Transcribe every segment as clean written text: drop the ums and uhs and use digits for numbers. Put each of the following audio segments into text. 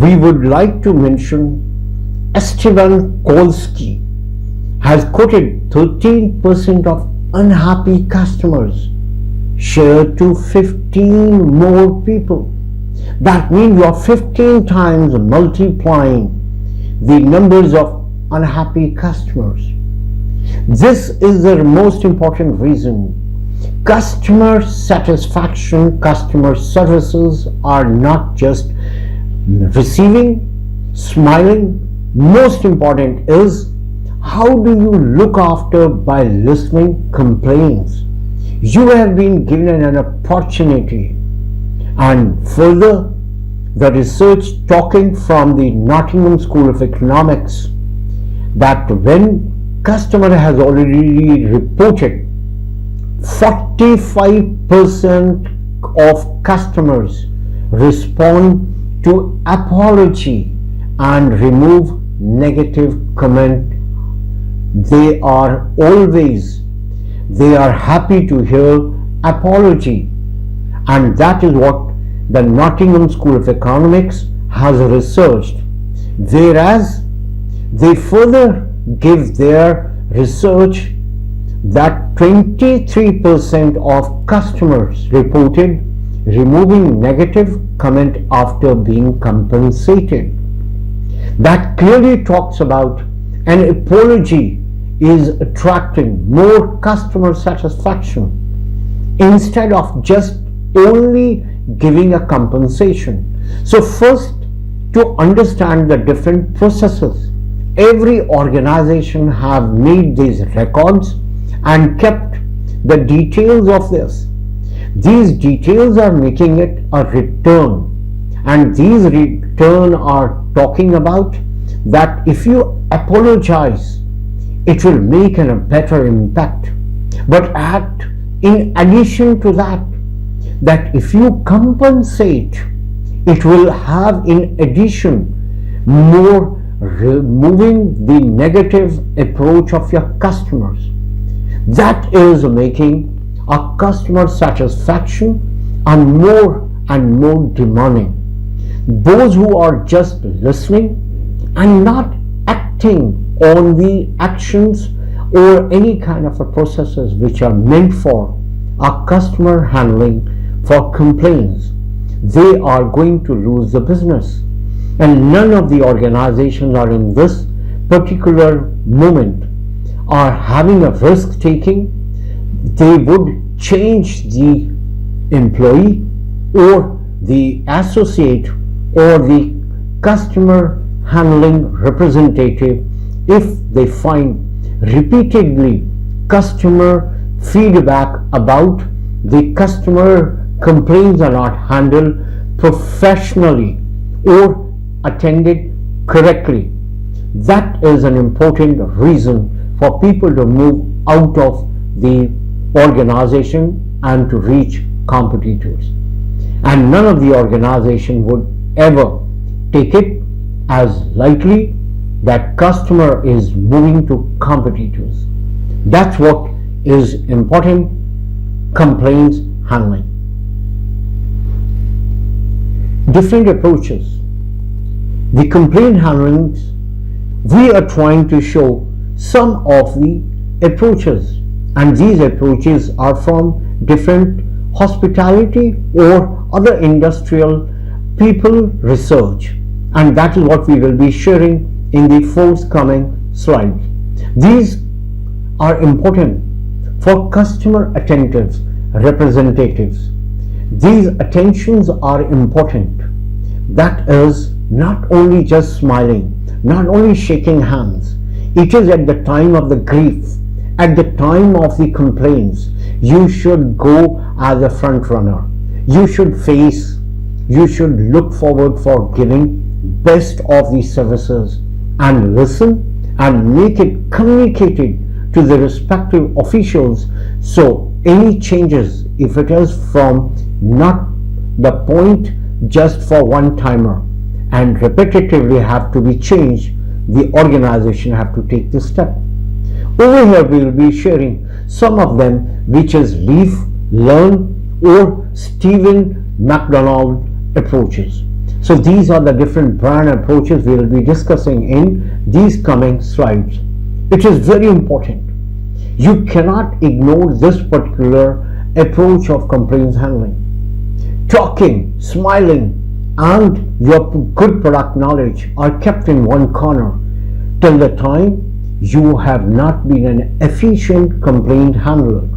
we would like to mention Esteban Kolsky has quoted 13% of unhappy customers shared to 15 more people. That means you are 15 times multiplying the numbers of unhappy customers. This is the most important reason. Customer satisfaction, customer services are not just receiving, smiling. Most important is how do you look after by listening complaints. You have been given an opportunity, and further the research talking from the Nottingham School of Economics that when customer has already reported 45% of customers respond to apology and remove negative comment. They are happy to hear apology, and that is what the Nottingham School of Economics has researched. Whereas they further give their research that 23% of customers reported removing negative comment after being compensated. That clearly talks about an apology is attracting more customer satisfaction instead of just only giving a compensation. So first, to understand the different processes, every organization have made these records and kept the details of this. These details are making it a return, and these return are talking about that if you apologize, it will make a better impact. But in addition to that if you compensate, it will have in addition more removing the negative approach of your customers. That is making a customer satisfaction and more demanding. Those who are just listening and not acting on the actions or any kind of processes which are meant for a customer handling for complaints, they are going to lose the business. And none of the organizations are in this particular moment are having a risk taking. They would change the employee or the associate or the customer handling representative if they find repeatedly customer feedback about the customer complaints are not handled professionally or attended correctly. That is an important reason for people to move out of the organization and to reach competitors. And none of the organization would ever take it as lightly that customer is moving to competitors. That's what is important. Complaints handling. Different approaches. The complaint handling, we are trying to show some of the approaches, and these approaches are from different hospitality or other industrial people research, and that is what we will be sharing in the forthcoming slides. These are important for customer attentive representatives. These attentions are important. That is not only just smiling, not only shaking hands. It is at the time of the grief, at the time of the complaints, you should go as a front runner. You should look forward for giving best of the services and listen and make it communicated to the respective officials. So any changes, if it is from not the point just for one timer and repetitively have to be changed, the organization have to take this step. Over here we will be sharing some of them, which is Leaf, Learn or Stephen McDonald approaches. So these are the different brand approaches we will be discussing in these coming slides. It is very important. You cannot ignore this particular approach of complaints handling. Talking, smiling, and your good product knowledge are kept in one corner till the time you have not been an efficient complaint handler.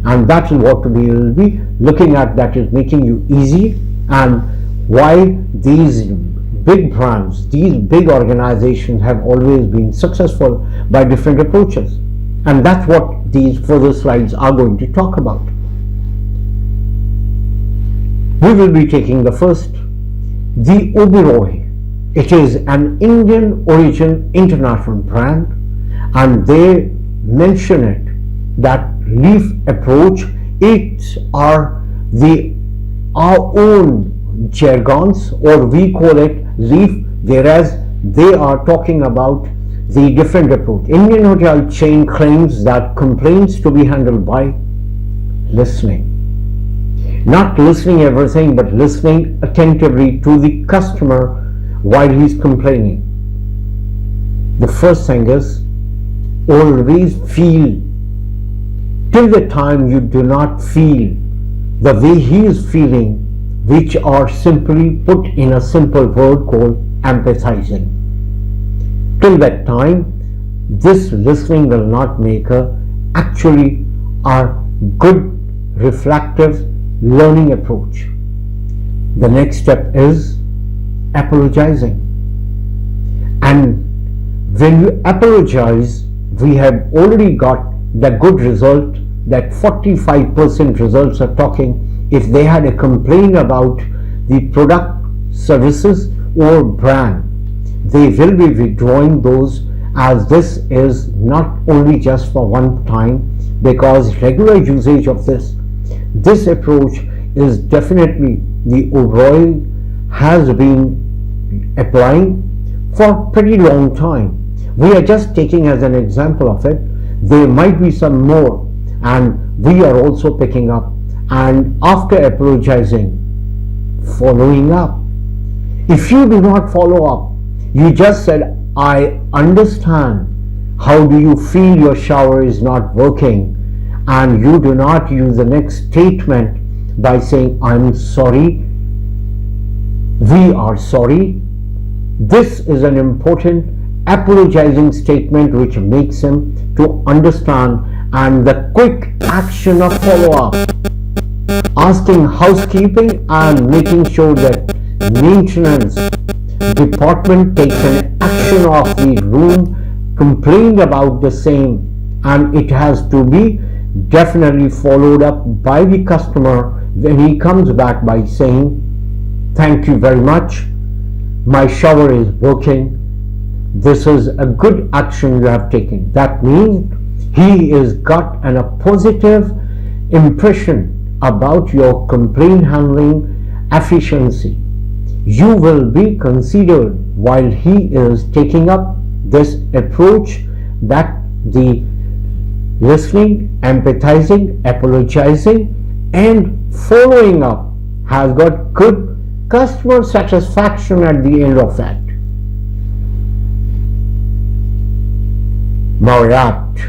And that is what we will be looking at, that is making you easy, and why these big brands, these big organizations have always been successful by different approaches. And that's what these further slides are going to talk about. We will be taking the first, the Oberoi. It is an Indian origin international brand, and they mention it that leaf approach, it's our own jargons, or we call it leaf, whereas they are talking about the different approach. Indian hotel chain claims that complaints to be handled by listening. Not listening everything, but listening attentively to the customer while he's complaining. The first thing is always feel. Till the time you do not feel the way he is feeling, which are simply put in a simple word called empathizing. Till that time, this listening will not make actually a good reflective learning approach. The next step is apologizing. And when you apologize, we have already got the good result that 45% results are talking. If they had a complaint about the product, services or brand, they will be withdrawing those, as this is not only just for one time, because regular usage of this approach is definitely the Oberoi has been applying for pretty long time. We are just taking as an example of it. There might be some more, and we are also picking up, and after apologizing, following up. If you do not follow up, you just said, I understand. How do you feel your shower is not working? And you do not use the next statement by saying, I'm sorry, we are sorry. This is an important apologizing statement which makes him to understand, and the quick action of follow-up, asking housekeeping and making sure that maintenance department takes an action of the room, complained about the same, and it has to be definitely followed up by the customer when he comes back by saying, thank you very much, my shower is working. This is a good action you have taken. That means he is got a positive impression about your complaint handling efficiency. You will be considered while he is taking up this approach, that the listening, empathizing, apologizing and following up has got good customer satisfaction at the end of that. Marriott,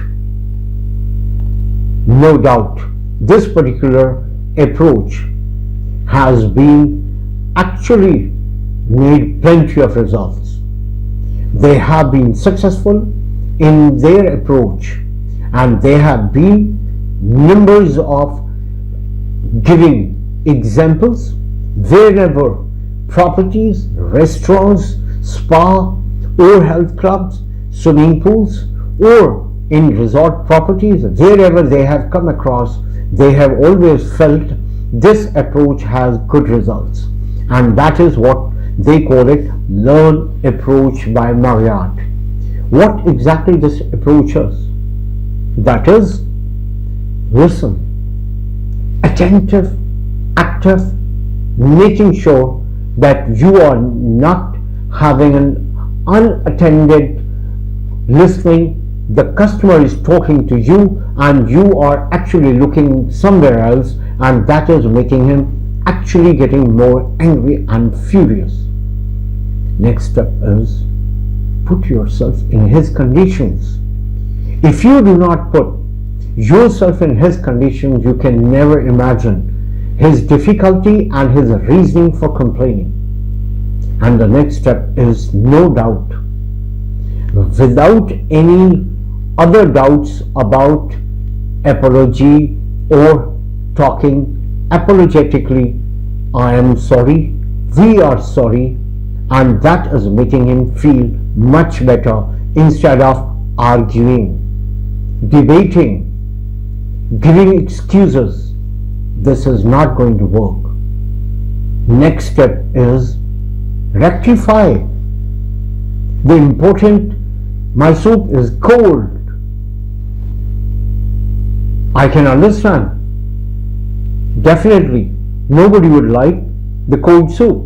no doubt this particular approach has been actually made plenty of results. They have been successful in their approach, and they have been numbers of giving examples wherever properties, restaurants, spa or health clubs, swimming pools or in resort properties, wherever they have come across, they have always felt this approach has good results, and that is what they call it, Learn Approach by Marriott. What exactly this approach is? That is, listen, attentive, active, making sure that you are not having an unattended listening. The customer is talking to you and you are actually looking somewhere else, and that is making him actually getting more angry and furious. Next step is put yourself in his conditions. If you do not put yourself in his conditions, you can never imagine his difficulty and his reasoning for complaining. And the next step is no doubt, without any other doubts about apology or talking apologetically, I am sorry, we are sorry, and that is making him feel much better instead of arguing, debating, giving excuses. This is not going to work. Next step is rectify. The important, my soup is cold. I can understand. Definitely, nobody would like the cold soup.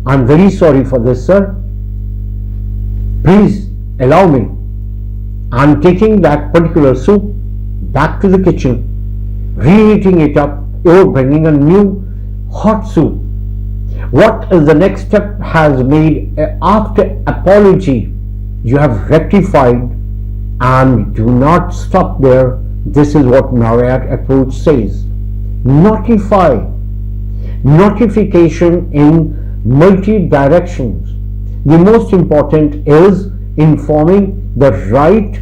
I'm very sorry for this, sir. Please allow me. I'm taking that particular soup back to the kitchen, reheating it up, or bringing a new hot soup. What is the next step has made after apology? You have rectified, and do not stop there. This is what Marriott approach says. Notify. Notification in multi directions. The most important is informing the right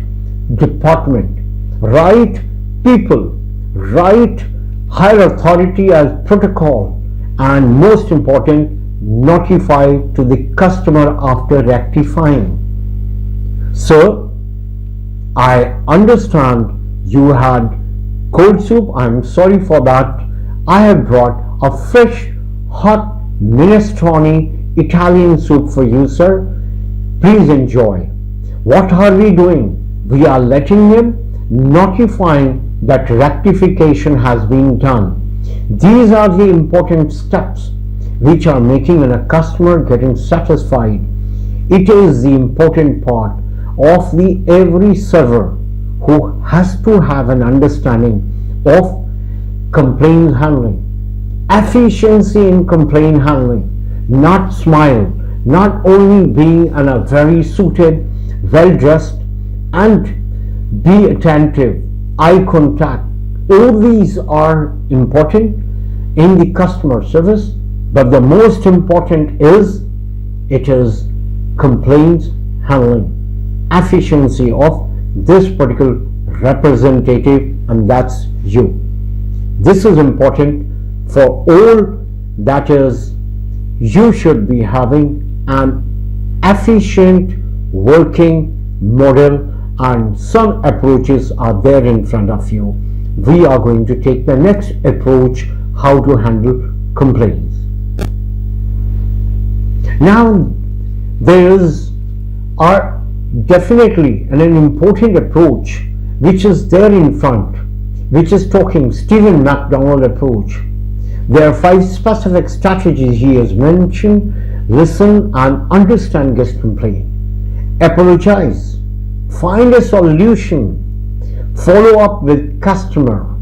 department, right people, right higher authority as protocol, and most important, notify to the customer after rectifying. So, I understand you had cold soup. I'm sorry for that. I have brought a fresh, hot minestrone Italian soup for you, sir. Please enjoy. What are we doing? We are letting him, notifying that rectification has been done. These are the important steps which are making a customer getting satisfied. It is the important part of the every server who has to have an understanding of complaint handling, efficiency in complaint handling, not smile, not only being in a very suited, well dressed, and be attentive, eye contact. All these are important in the customer service, but the most important is it is complaints handling, efficiency of this particular representative, and that's you. This is important for all, that is, you should be having an efficient working model, and some approaches are there in front of you. We are going to take the next approach, how to handle complaints. Now, there is definitely an important approach which is there in front, which is talking Stephen McDonald approach. There are 5 specific strategies he has mentioned. Listen and understand guest complaint. Apologize. Find a solution. Follow up with customer,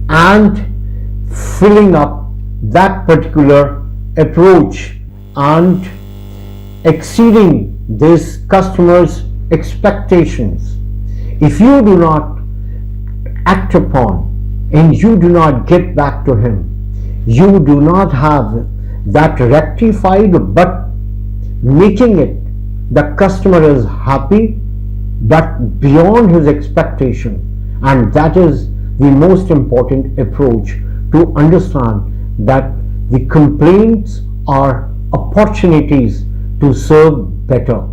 and filling up that particular approach and exceeding this customer's expectations. If you do not act upon and you do not get back to him, you do not have that rectified, but making it the customer is happy but beyond his expectation, and that is the most important approach, to understand that the complaints are opportunities to serve better.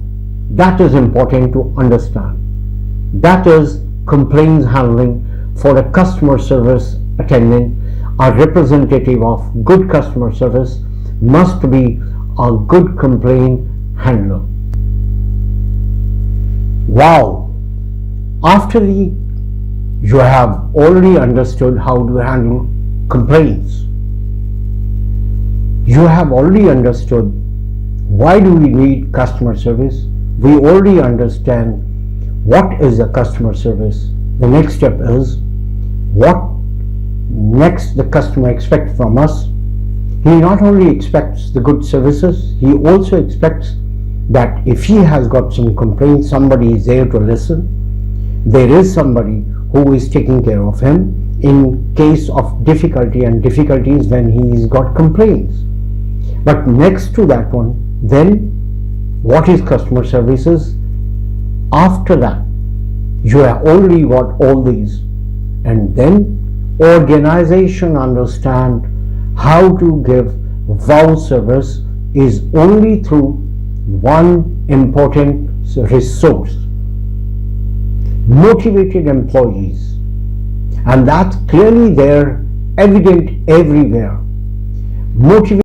That is important to understand. That is complaints handling for a customer service attendant. A representative of good customer service must be a good complaint handler. Wow! After you have already understood how to handle complaints, you have already understood why do we need customer service. We already understand what is a customer service. The next step is what next the customer expects from us. He not only expects the good services, he also expects that if he has got some complaints, somebody is there to listen. There is somebody who is taking care of him in case of difficulty and difficulties when he's got complaints. But next to that one, then what is customer services? After that, you have already got all these, and then organization understand how to give wow service is only through one important resource: motivated employees. And that's clearly there, evident everywhere. Motivated